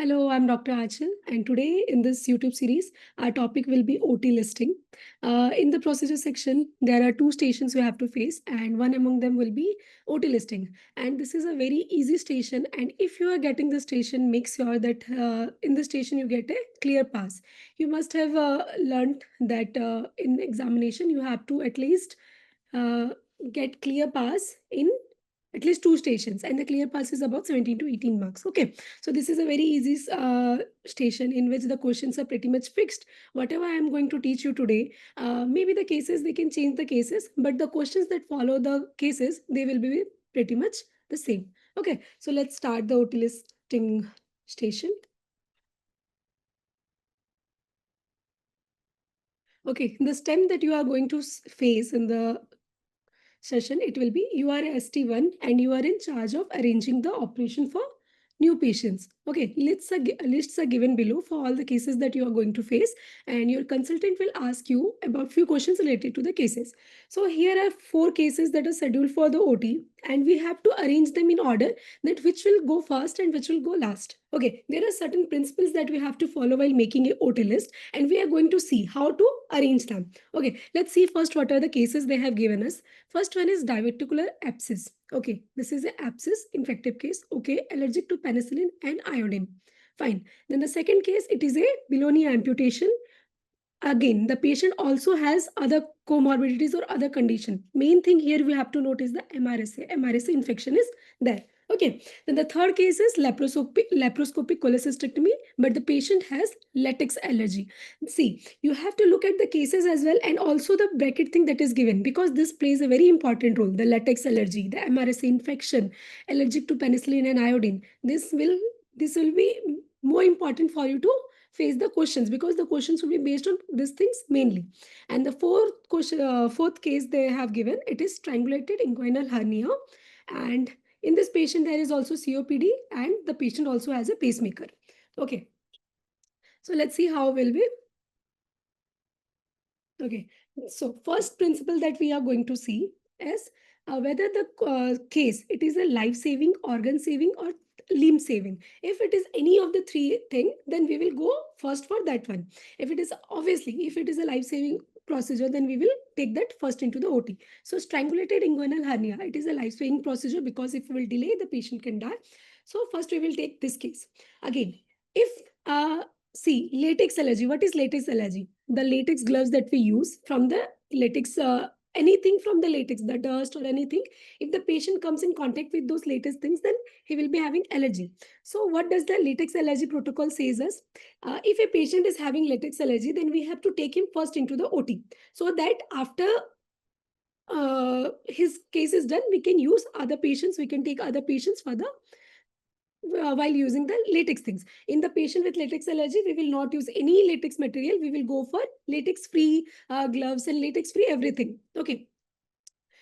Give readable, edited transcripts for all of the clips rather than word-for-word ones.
Hello, I'm Dr. Aanchal, and today in this YouTube series, our topic will be OT listing. In the procedure section, there are two stations you have to face, and one among them will be OT listing. And this is a very easy station. And if you are getting the station, make sure that in the station you get a clear pass. You must have learned that in examination you have to at least uh, get clear pass in at least two stations, and the clear pass is about 17 to 18 marks. Okay, so this is a very easy station in which the questions are pretty much fixed. Whatever I am going to teach you today, maybe the cases, they can change the cases, but the questions that follow the cases, they will be pretty much the same. Okay, so let's start the OT listing station. Okay, the stem that you are going to face in the session, it will be you are a ST1 and you are in charge of arranging the operation for new patients. Okay, lists are given below for all the cases that you are going to face, and your consultant will ask you about few questions related to the cases. So here are four cases that are scheduled for the OT, and we have to arrange them in order that which will go first and which will go last. Okay, there are certain principles that we have to follow while making a OT list, and we are going to see how to arrange them. Okay, let's see first what are the cases they have given us. First one is diverticular abscess. Okay, this is an abscess infective case. Okay, allergic to penicillin and iodine. Fine. Then the second case, it is a below-knee amputation. Again, the patient also has other comorbidities or other condition. Main thing here we have to note is the MRSA. MRSA infection is there. Okay. Then the third case is laparoscopic cholecystectomy, but the patient has latex allergy. See, you have to look at the cases as well, and also the bracket thing that is given, because this plays a very important role. The latex allergy, the MRSA infection, allergic to penicillin and iodine. This will be more important for you to face the questions, because the questions will be based on these things mainly. And the fourth case they have given, it is strangulated inguinal hernia, and in this patient there is also COPD, and the patient also has a pacemaker. Okay, so let's see how will we. Okay, so first principle that we are going to see is whether the case, it is a life saving, organ saving, or limb saving. If it is any of the three thing, then we will go first for that one. If it is, obviously, if it is a life saving procedure, then we will take that first into the OT. So strangulated inguinal hernia, it is a life saving procedure, because if we will delay, the patient can die. So first we will take this case. Again, if see, latex allergy. What is latex allergy? The latex gloves that we use from the latex, anything from the latex, the dust or anything. If the patient comes in contact with those latex things, then he will be having allergy. So what does the latex allergy protocol says us? If a patient is having latex allergy, then we have to take him first into the OT, so that after his case is done, we can use other patients, we can take other patients for the while using the latex things. In the patient with latex allergy, we will not use any latex material. We will go for latex free gloves and latex free everything. Okay.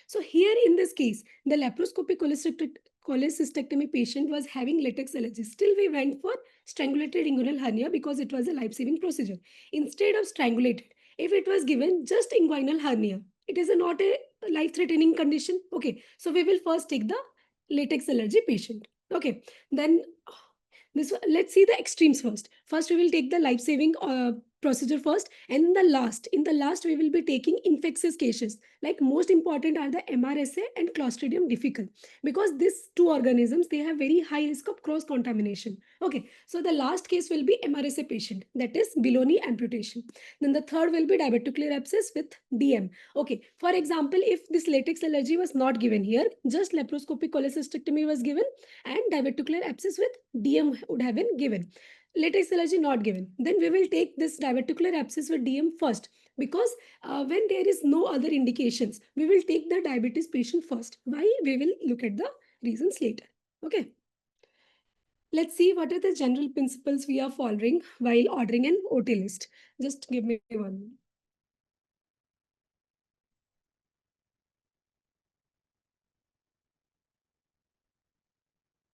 So here in this case, the laparoscopic cholecystectomy patient was having latex allergy. Still, we went for strangulated inguinal hernia because it was a life-saving procedure. Instead of strangulated, if it was given just inguinal hernia, it is not a life-threatening condition. Okay, so we will first take the latex allergy patient. Okay, then this, let's see the extremes first. First, we will take the life-saving procedure first, and in the last we will be taking infectious cases. Like most important are the MRSA and Clostridium difficile, because these two organisms, they have very high risk of cross contamination. Okay, so the last case will be MRSA patient, that is below knee amputation. Then the third will be diverticular abscess with DM. Okay, for example, if this latex allergy was not given here, just laparoscopic cholecystectomy was given, and diverticular abscess with DM would have been given. Latex allergy not given. Then we will take this diverticular abscess with DM first, because when there is no other indications, we will take the diabetes patient first. Why? We will look at the reasons later. Okay. Let's see what are the general principles we are following while ordering an OT list. Just give me one.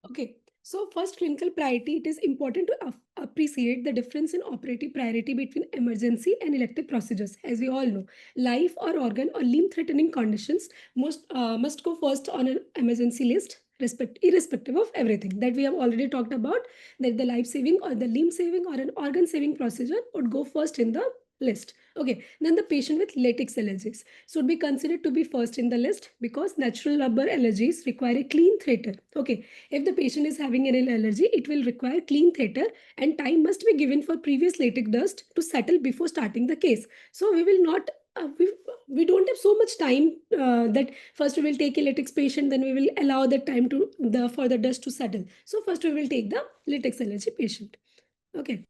Okay, so first, clinical priority, it is important to appreciate the difference in operative priority between emergency and elective procedures. As we all know, life or organ or limb threatening conditions must go first on an emergency list, irrespective of everything that we have already talked about, that the life saving or the limb saving or an organ saving procedure would go first in the list. Okay, then the patient with latex allergies should be considered to be first in the list because natural rubber allergies require a clean theater. Okay, if the patient is having an allergy, it will require clean theater and time must be given for previous latex dust to settle before starting the case. So we will not we don't have so much time that first we will take a latex patient, then we will allow the time to the for the dust to settle. So first we will take the latex allergy patient. Okay.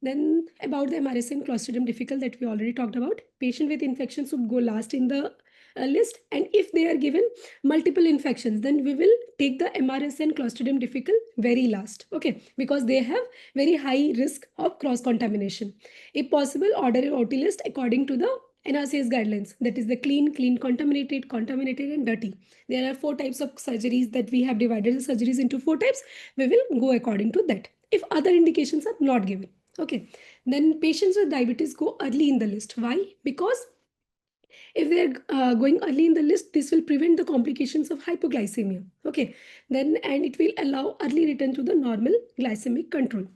Then about the MRSA and Clostridium difficile that we already talked about, patient with infections would go last in the list, and if they are given multiple infections, then we will take the MRSA and Clostridium difficile very last. Okay, because they have very high risk of cross contamination. If possible, order a OT list according to the NRCS guidelines, that is the clean, contaminated, and dirty. There are 4 types of surgeries that we have divided the surgeries into 4 types. We will go according to that if other indications are not given. Okay, then patients with diabetes go early in the list. Why? Because if they're going early in the list, this will prevent the complications of hypoglycemia. Okay, then and it will allow early return to the normal glycemic control.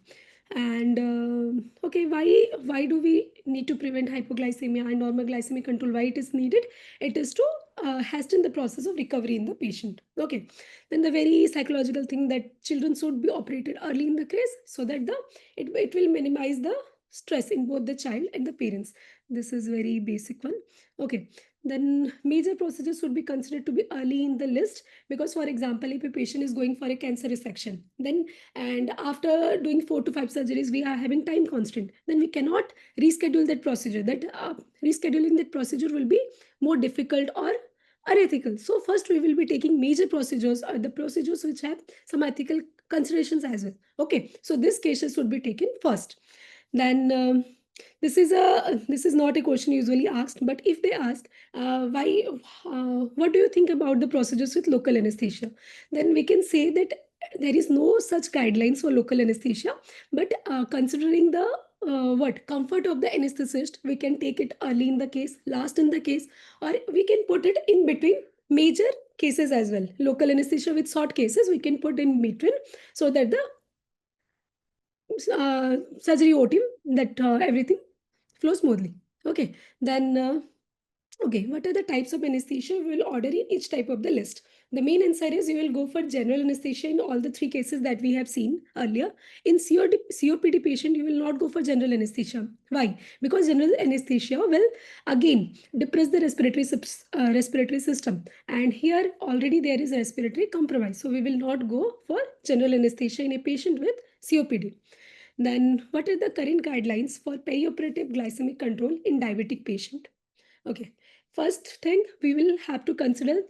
And okay, why do we need to prevent hypoglycemia and normal glycemic control? Why it is needed? It is to hasten the process of recovery in the patient. Okay, then the very psychological thing that children should be operated early in the case so that it will minimize the stress in both the child and the parents. This is very basic one. Okay, then major procedures should be considered to be early in the list because, for example, if a patient is going for a cancer resection, then and after doing 4 to 5 surgeries we are having time constraint, then we cannot reschedule that procedure. That rescheduling that procedure will be more difficult or unethical. So first we will be taking major procedures or the procedures which have some ethical considerations as well. Okay, so these cases should be taken first. Then this is not a question usually asked, but if they ask why what do you think about the procedures with local anesthesia, then we can say that there is no such guidelines for local anesthesia, but considering the what comfort of the anesthetist, we can take it early in the case, last in the case, or we can put it in between major cases as well. Local anesthesia with short cases we can put in between so that the surgery OT, that everything flows smoothly. Okay, then okay, what are the types of anesthesia we will order in each type of the list? The main answer is you will go for general anesthesia in all the 3 cases that we have seen earlier. In COPD patient, you will not go for general anesthesia. Why? Because general anesthesia will again depress the respiratory system, and here already there is respiratory compromise. So we will not go for general anesthesia in a patient with COPD. Then, what are the current guidelines for perioperative glycemic control in diabetic patient? Okay, first thing we will have to consider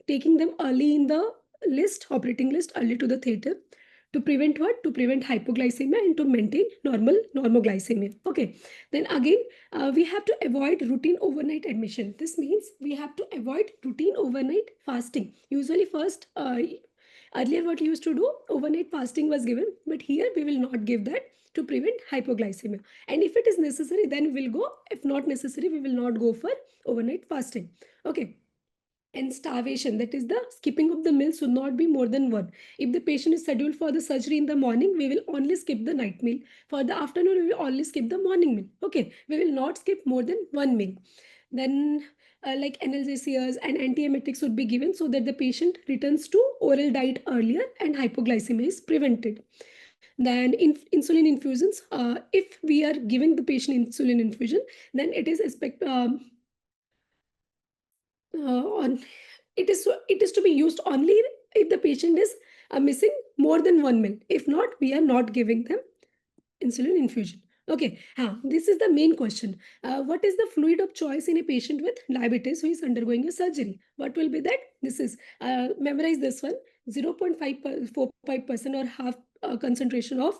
taking them early in the list, operating list, early to the theater to prevent what? To prevent hypoglycemia and to maintain normoglycemia. Okay, then again, we have to avoid routine overnight admission. This means we have to avoid routine overnight fasting. Usually, first, earlier what you used to do, overnight fasting was given, but here we will not give that to prevent hypoglycemia. And if it is necessary, then we'll go. If not necessary, we will not go for overnight fasting. Okay. And starvation, that is the skipping of the meal, should not be more than 1. If the patient is scheduled for the surgery in the morning, we will only skip the night meal. For the afternoon, we will only skip the morning meal. Okay, we will not skip more than 1 meal. Then like analgesias and antiemetics would be given so that the patient returns to oral diet earlier and hypoglycemia is prevented. Then insulin infusions, if we are giving the patient insulin infusion, then it is on it is to be used only if the patient is missing more than 1 meal. If not, we are not giving them insulin infusion. Okay, this is the main question. What is the fluid of choice in a patient with diabetes who is undergoing a surgery? What will be that? This is, memorize this one, 0.545% or half concentration of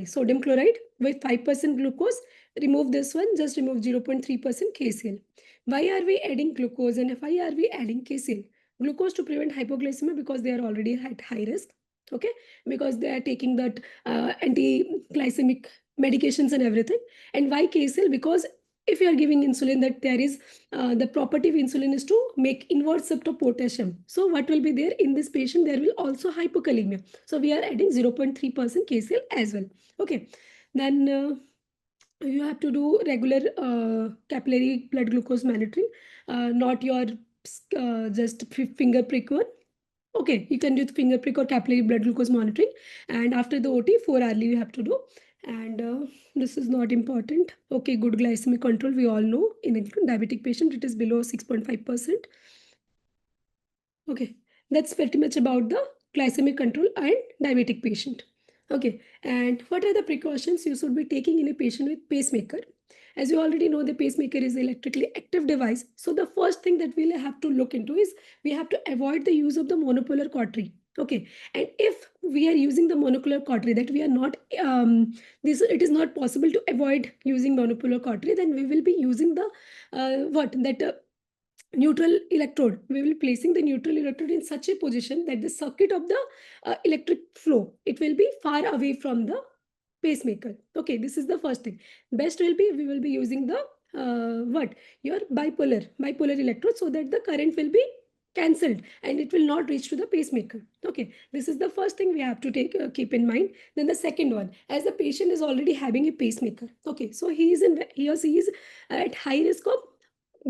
sodium chloride with 5% glucose. Remove this one, just remove 0.3% KCl. Why are we adding glucose and why are we adding KCl? Glucose to prevent hypoglycemia because they are already at high risk. Okay, because they are taking that anti-glycemic medications and everything. And why KCl? Because if you are giving insulin, that there is the property of insulin is to make inward shift of potassium. So what will be there in this patient? There will also hypokalemia. So we are adding 0.3% KCl as well. Okay. Then you have to do regular capillary blood glucose monitoring, not your just finger prick one. Okay, you can do the finger prick or capillary blood glucose monitoring. And after the OT, 4 hourly you have to do. And this is not important. Okay, good glycemic control. We all know in a diabetic patient, it is below 6.5%. Okay, that's pretty much about the glycemic control and diabetic patient. Okay, and what are the precautions you should be taking in a patient with pacemaker? As you already know, the pacemaker is an electrically active device. So the first thing that we'll have to look into is we have to avoid the use of the monopolar cautery. Okay, and if we are using the monopolar cautery, that we are not this, it is not possible to avoid using monopolar cautery, then we will be using the what that neutral electrode. We will be placing the neutral electrode in such a position that the circuit of the electric flow, it will be far away from the pacemaker. Okay, this is the first thing. Best will be we will be using the what your bipolar electrode, so that the current will be cancelled and it will not reach to the pacemaker. Okay, this is the first thing we have to take keep in mind. Then the second one, as the patient is already having a pacemaker, okay, so he or she is at high risk of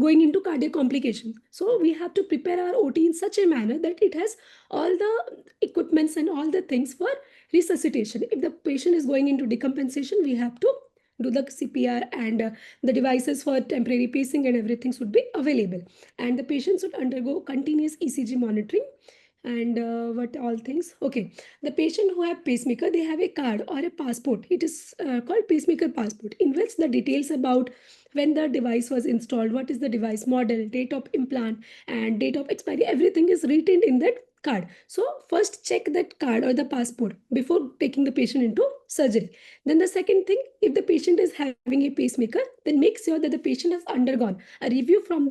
going into cardiac complications. So we have to prepare our OT in such a manner that it has all the equipments and all the things for resuscitation. If the patient is going into decompensation, we have to do the CPR, and the devices for temporary pacing and everything should be available. And the patient should undergo continuous ECG monitoring. And what all things? Okay, the patient who have pacemaker, they have a card or a passport. It is called pacemaker passport, in which the details about when the device was installed, what is the device model, date of implant, and date of expiry, everything is written in that card. So first check that card or the passport before taking the patient into surgery. Then the second thing, if the patient is having a pacemaker, then make sure that the patient has undergone a review from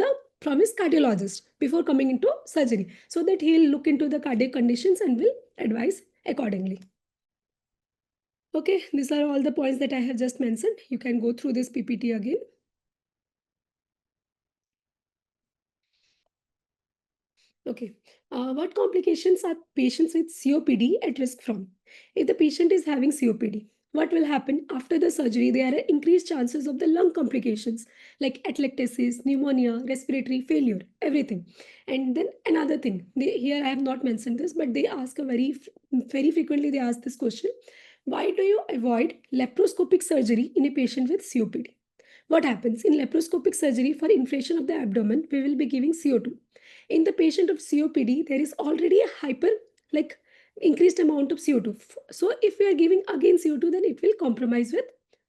his cardiologist before coming into surgery, so that he'll look into the cardiac conditions and will advise accordingly. Okay, these are all the points that I have just mentioned. You can go through this PPT again. Okay. What complications are patients with COPD at risk from? If the patient is having COPD, what will happen after the surgery? There are increased chances of the lung complications like atelectasis, pneumonia, respiratory failure, everything. And then another thing, here I have not mentioned this, but they ask a very frequently they ask this question: why do you avoid laparoscopic surgery in a patient with COPD? What happens in laparoscopic surgery? For inflation of the abdomen, we will be giving CO2. In the patient of COPD, there is already a like increased amount of CO2. So if we are giving again CO2, then it will compromise with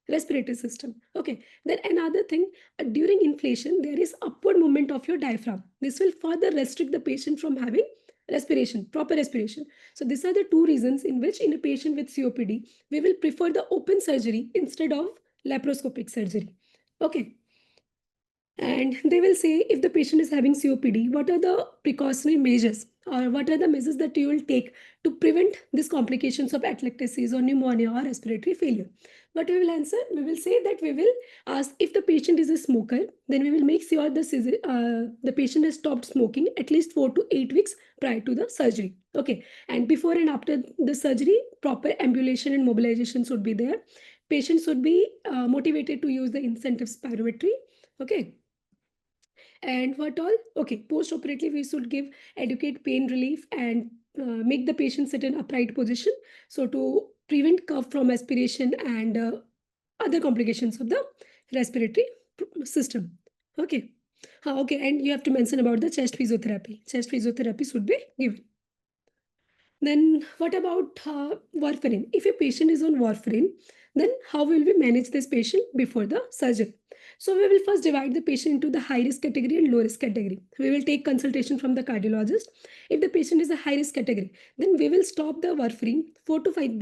respiratory system. Okay. Then another thing, during inflation, there is upward movement of your diaphragm. This will further restrict the patient from having respiration, proper respiration. So these are the two reasons in which in a patient with COPD, we will prefer the open surgery instead of laparoscopic surgery. Okay. And they will say if the patient is having COPD, what are the precautionary measures or what are the measures that you will take to prevent these complications of atelectasis or pneumonia or respiratory failure? What we will answer? We will say that we will ask if the patient is a smoker, then we will make sure the patient has stopped smoking at least 4 to 8 weeks prior to the surgery. Okay. And before and after the surgery, proper ambulation and mobilization should be there. Patients should be motivated to use the incentive spirometry. Okay. And what all? Okay, post-operatively, we should give adequate pain relief and make the patient sit in upright position. So to prevent cough from aspiration and other complications of the respiratory system. Okay. Okay, and you have to mention about the chest physiotherapy. Chest physiotherapy should be given. Then what about warfarin? If a patient is on warfarin, then how will we manage this patient before the surgery? So we will first divide the patient into the high risk category and low risk category. We will take consultation from the cardiologist. If the patient is a high risk category, then we will stop the warfarin 4 to 5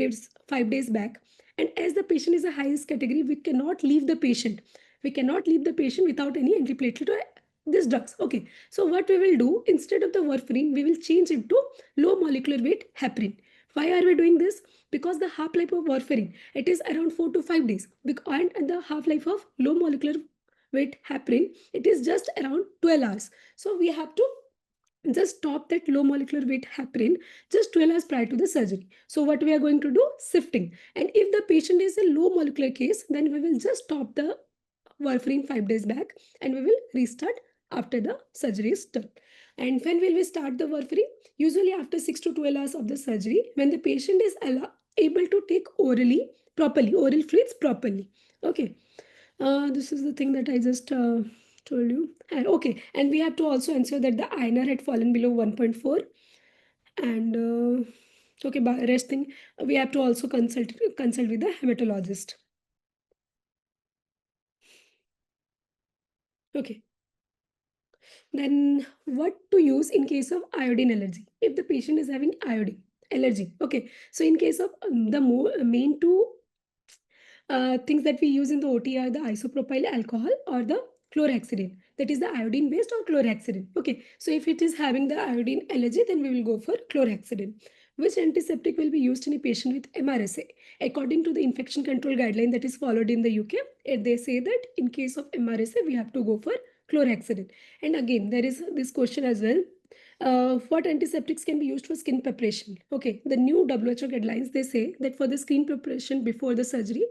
days back. And as the patient is a high risk category, we cannot leave the patient. We cannot leave the patient without any antiplatelet or these drugs. Okay. So what we will do, instead of the warfarin, we will change it to low molecular weight heparin. Why are we doing this? Because the half-life of warfarin, it is around 4 to 5 days. And the half-life of low molecular with heparin, it is just around 12 hours. So we have to just stop that low molecular weight heparin just 12 hours prior to the surgery. So what we are going to do? Sifting. And if the patient is a low molecular case, then we will just stop the warfarin 5 days back and we will restart after the surgery is done. And when will we start the warfarin? Usually after 6 to 12 hours of the surgery, when the patient is able to take orally properly, oral fluids properly. Okay. This is the thing that I just told you. And okay, and we have to also ensure that the INR had fallen below 1.4. And okay, by rest thing, we have to also consult with the hematologist. Okay. Then what to use in case of iodine allergy? If the patient is having iodine allergy. Okay. So in case of the main two things that we use in the OT are the isopropyl alcohol or the chlorhexidine. That is the iodine based or chlorhexidine. Okay. So if it is having the iodine allergy, then we will go for chlorhexidine. Which antiseptic will be used in a patient with MRSA? According to the infection control guideline that is followed in the UK, they say that in case of MRSA, we have to go for chlorhexidine. And again, there is this question as well. What antiseptics can be used for skin preparation? Okay, the new WHO guidelines, they say that for the skin preparation before the surgery,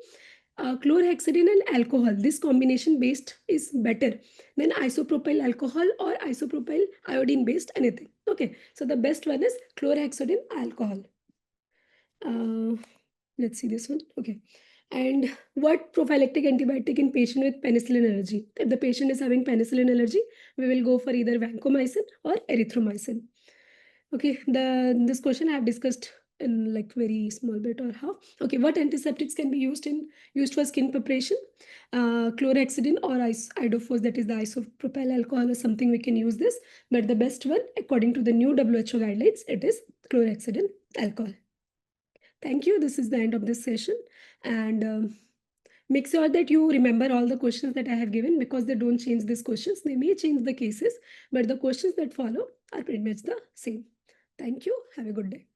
chlorhexidine and alcohol, this combination based is better than isopropyl alcohol or isopropyl iodine based anything. Okay, so the best one is chlorhexidine alcohol. Let's see this one. Okay. And what prophylactic antibiotic in patient with penicillin allergy? If the patient is having penicillin allergy, we will go for either vancomycin or erythromycin. Okay, this question I have discussed in like very small bit or half. Okay, what antiseptics can be used for skin preparation? Chlorhexidine or idophos, that is the isopropyl alcohol or something we can use this. But the best one, according to the new WHO guidelines, it is chlorhexidine alcohol. Thank you. This is the end of this session. And make sure that you remember all the questions that I have given, because they don't change these questions. They may change the cases, but the questions that follow are pretty much the same. Thank you. Have a good day.